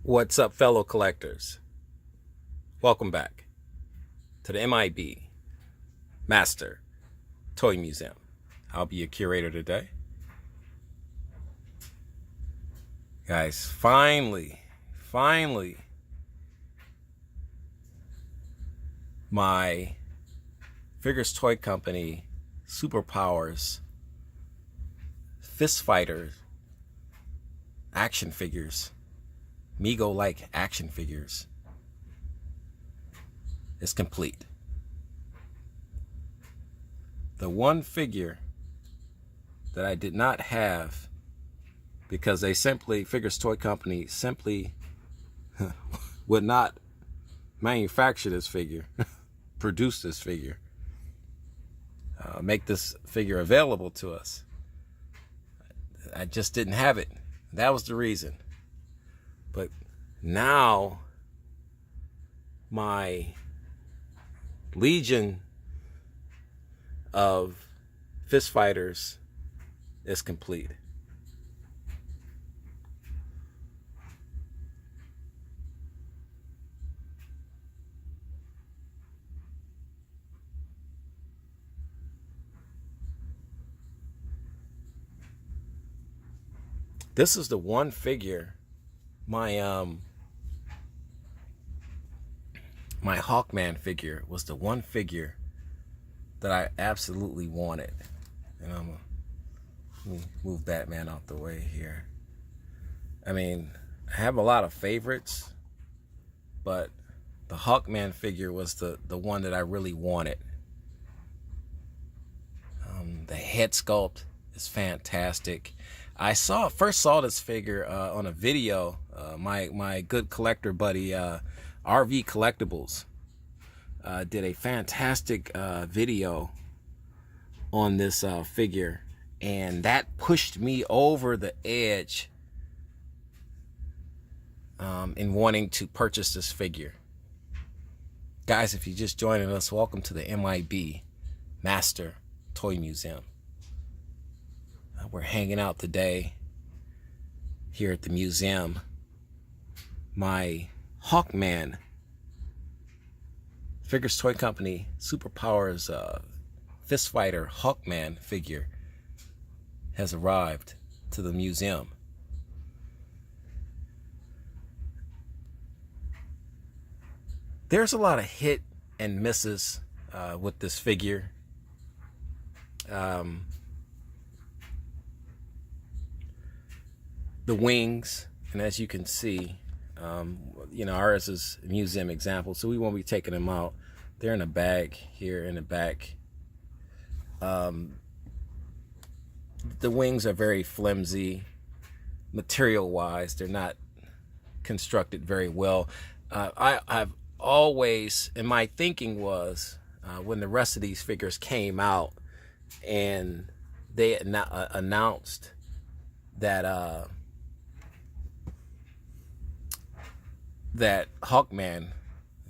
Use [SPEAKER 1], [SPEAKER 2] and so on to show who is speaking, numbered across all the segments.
[SPEAKER 1] What's up, fellow collectors? Welcome back to the M.I.B. Master Toy Museum. I'll be your curator today. Guys, finally, my Figures Toy Company Superpowers Fist Fighters action figures, Mego-like action figures, is complete. The one figure that I did not have because Figures Toy Company simply would not manufacture this figure, produce this figure, make this figure available to us. I just didn't have it. That was the reason. But now my legion of fist fighters is complete. This is the one figure, my Hawkman figure was the one figure that I absolutely wanted. And let me move Batman out the way here. I mean, I have a lot of favorites, but the Hawkman figure was the one that I really wanted. The head sculpt is fantastic. I first saw this figure on a video. My good collector buddy, RV Collectibles, did a fantastic video on this figure, and that pushed me over the edge in wanting to purchase this figure. Guys, if you're just joining us, welcome to the M.I.B. Master Toy Museum. We're hanging out today here at the museum. My Hawkman Figures Toy Company Superpowers Fist Fighter Hawkman figure has arrived to the museum. There's a lot of hit and misses with this figure. The wings, and as you can see, ours is a museum example, so we won't be taking them out. They're in a bag here in the back. The wings are very flimsy, material-wise. They're not constructed very well. I've always, and my thinking was, when the rest of these figures came out, and they announced that that Hawkman,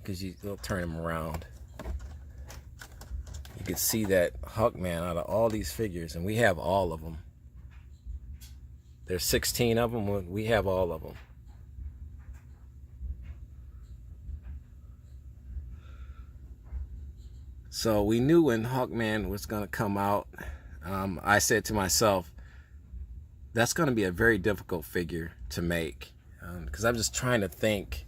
[SPEAKER 1] because you'll turn him around, you can see that Hawkman out of all these figures, and we have all of them. There's 16 of them. We have all of them. So we knew when Hawkman was going to come out. I said to myself, that's going to be a very difficult figure to make, because I'm just trying to think.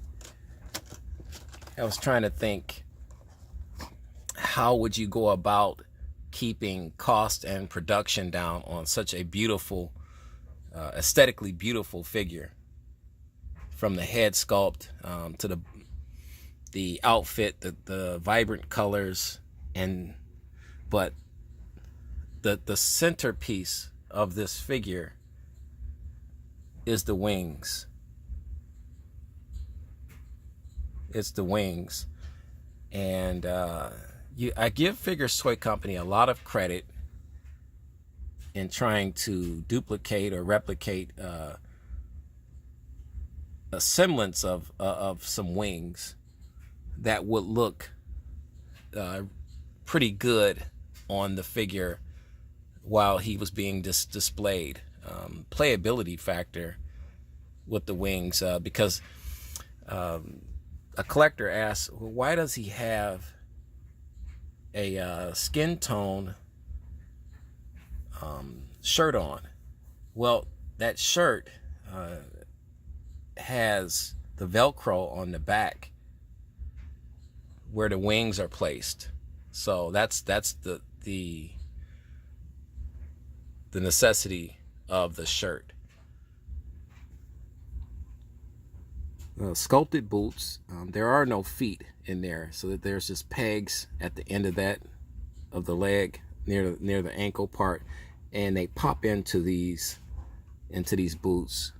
[SPEAKER 1] I was trying to think, how would you go about keeping cost and production down on such a beautiful, aesthetically beautiful figure? From the head sculpt to the outfit, the vibrant colors, but the centerpiece of this figure is the wings. It's the wings. And I give Figures Toy Company a lot of credit in trying to duplicate or replicate a semblance of some wings that would look pretty good on the figure while he was being displayed. Playability factor with the wings, because A collector asked, well, why does he have a skin tone shirt on? Well, that shirt has the Velcro on the back where the wings are placed. So that's the necessity of the shirt. Sculpted boots. There are no feet in there, so that there's just pegs at the end of the leg near the ankle part, and they pop into these boots.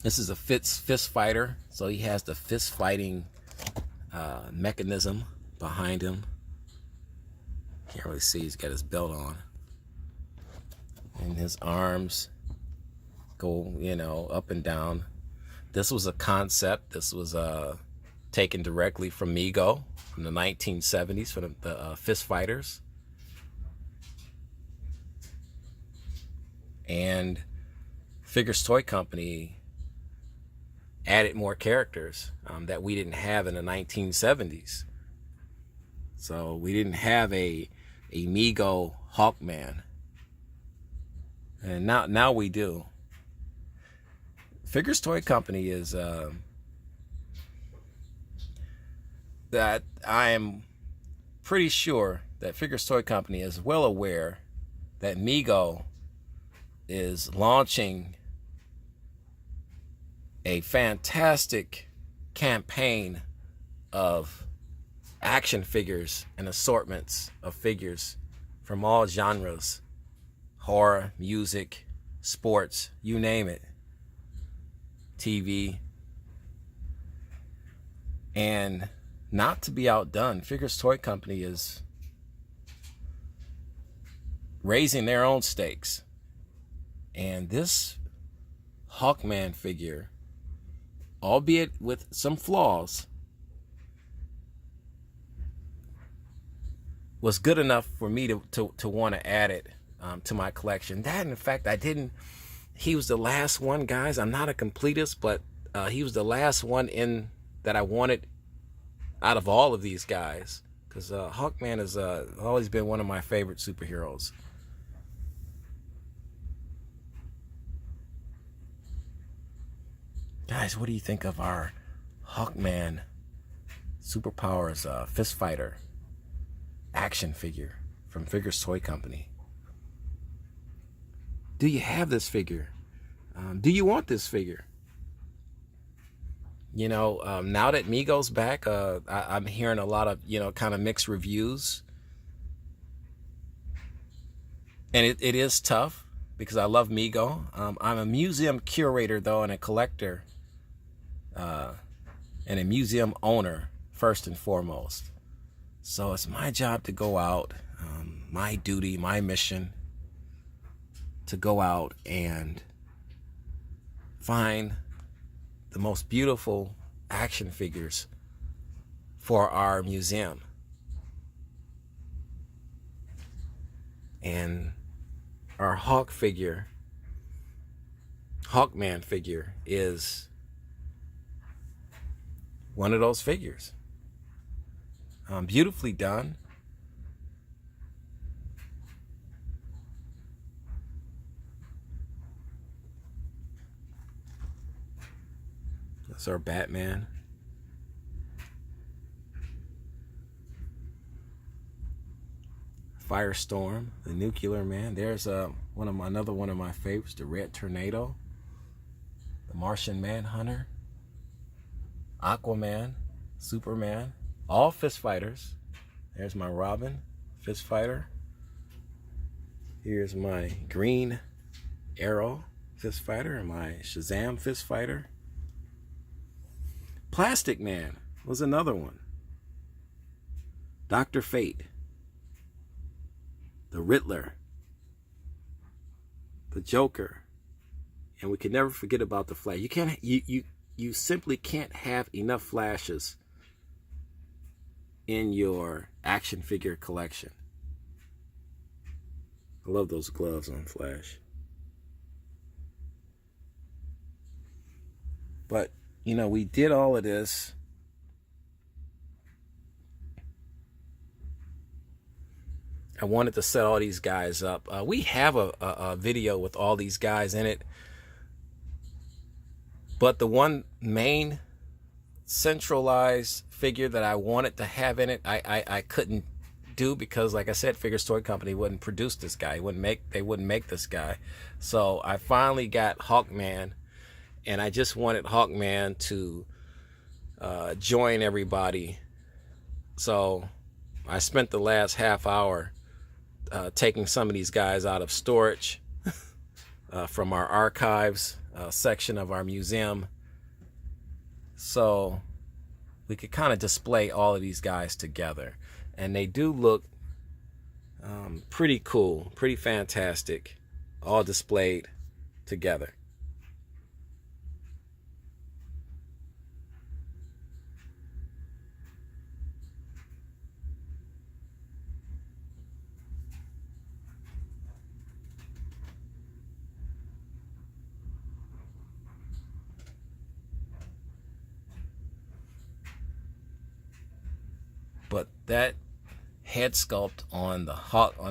[SPEAKER 1] This is a fist fighter, so he has the fist fighting mechanism behind him. Can't really see. He's got his belt on, and his arms go, up and down. This was a concept. This was taken directly from M.I.B from the 1970s, from the fist fighters. And Figures Toy Company added more characters that we didn't have in the 1970s. So we didn't have a M.I.B Hawkman, and now we do. Figures Toy Company is that I am pretty sure that Figures Toy Company is well aware that M.I.B is launching a fantastic campaign of action figures and assortments of figures from all genres: horror, music, sports, you name it, TV. And not to be outdone, Figures Toy Company is raising their own stakes. And this Hawkman figure, albeit with some flaws, was good enough for me to want to add it to my collection. That, in fact, he was the last one, guys. I'm not a completist, but he was the last one in that I wanted out of all of these guys, because Hawkman has always been one of my favorite superheroes. Guys, what do you think of our Hawkman Superpowers fist fighter action figure from Figures Toy Company? Do you have this figure? Do you want this figure? Now that M.I.B's back, I'm hearing a lot of, kind of mixed reviews. And it is tough because I love M.I.B. I'm a museum curator, though, and a collector, and a museum owner, first and foremost. So it's my job to go out, my duty, my mission, to go out and find the most beautiful action figures for our museum. And our Hawkman figure is one of those figures. Beautifully done. That's our Batman. Firestorm, the Nuclear Man. There's another one of my favorites, the Red Tornado, the Martian Manhunter, Aquaman, Superman, all fist fighters. There's my Robin, fist fighter. Here's my Green Arrow, fist fighter, and my Shazam, fist fighter. Plastic Man was another one. Dr. Fate, the Riddler, the Joker, and we can never forget about the Flash. You simply can't have enough Flashes in your action figure collection. I love those gloves on Flash. But, you know, we did all of this. I wanted to set all these guys up. We have a video with all these guys in it. But the one main centralized figure that I wanted to have in it, I couldn't do because, like I said, Figures Toy Company wouldn't produce this guy. They wouldn't make this guy. So I finally got Hawkman, and I just wanted Hawkman to join everybody. So I spent the last half hour taking some of these guys out of storage from our archives section of our museum, so we could kind of display all of these guys together. And they do look pretty cool, pretty fantastic, all displayed together. But that head sculpt on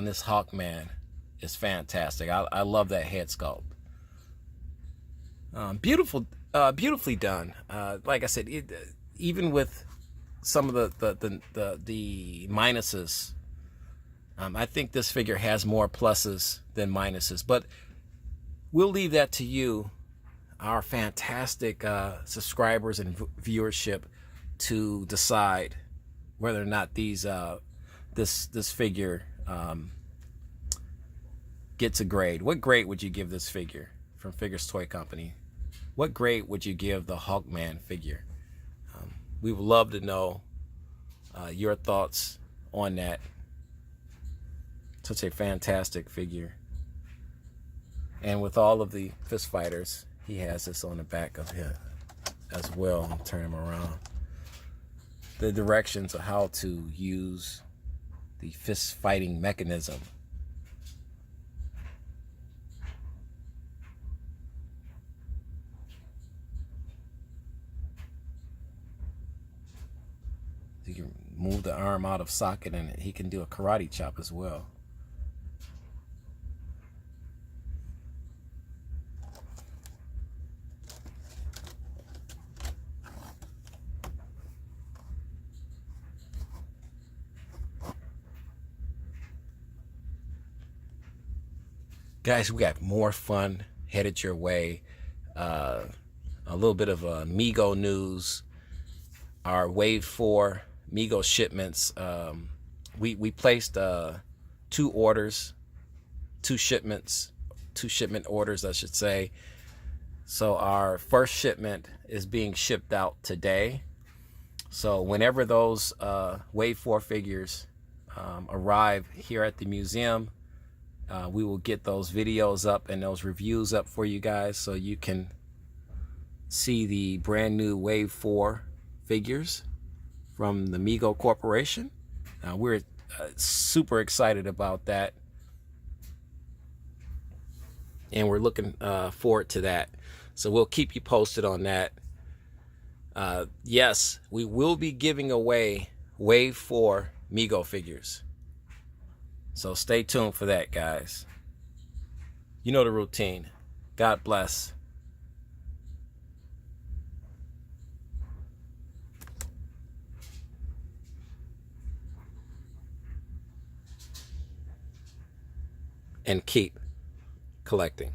[SPEAKER 1] this Hawkman is fantastic. I love that head sculpt. Beautifully done. Like I said, even with some of the minuses, I think this figure has more pluses than minuses. But we'll leave that to you, our fantastic subscribers and viewership, to decide whether or not this figure gets a grade. What grade would you give this figure from Figures Toy Company? What grade would you give the Hawkman figure? We would love to know your thoughts on that. Such a fantastic figure. And with all of the fist fighters, he has this on the back of him as well. I'll turn him around. The directions of how to use the fist fighting mechanism. You can move the arm out of socket, and he can do a karate chop as well. Guys, we got more fun headed your way. A little bit of Mego news. Our Wave 4 Mego shipments. We placed two shipment orders, I should say. So our first shipment is being shipped out today. So whenever those Wave 4 figures arrive here at the museum, we will get those videos up and those reviews up for you guys, so you can see the brand new Wave 4 figures from the Mego Corporation. We're super excited about that, and we're looking forward to that. So we'll keep you posted on that. Yes, we will be giving away Wave 4 Mego figures. So stay tuned for that, guys. You know the routine. God bless. And keep collecting.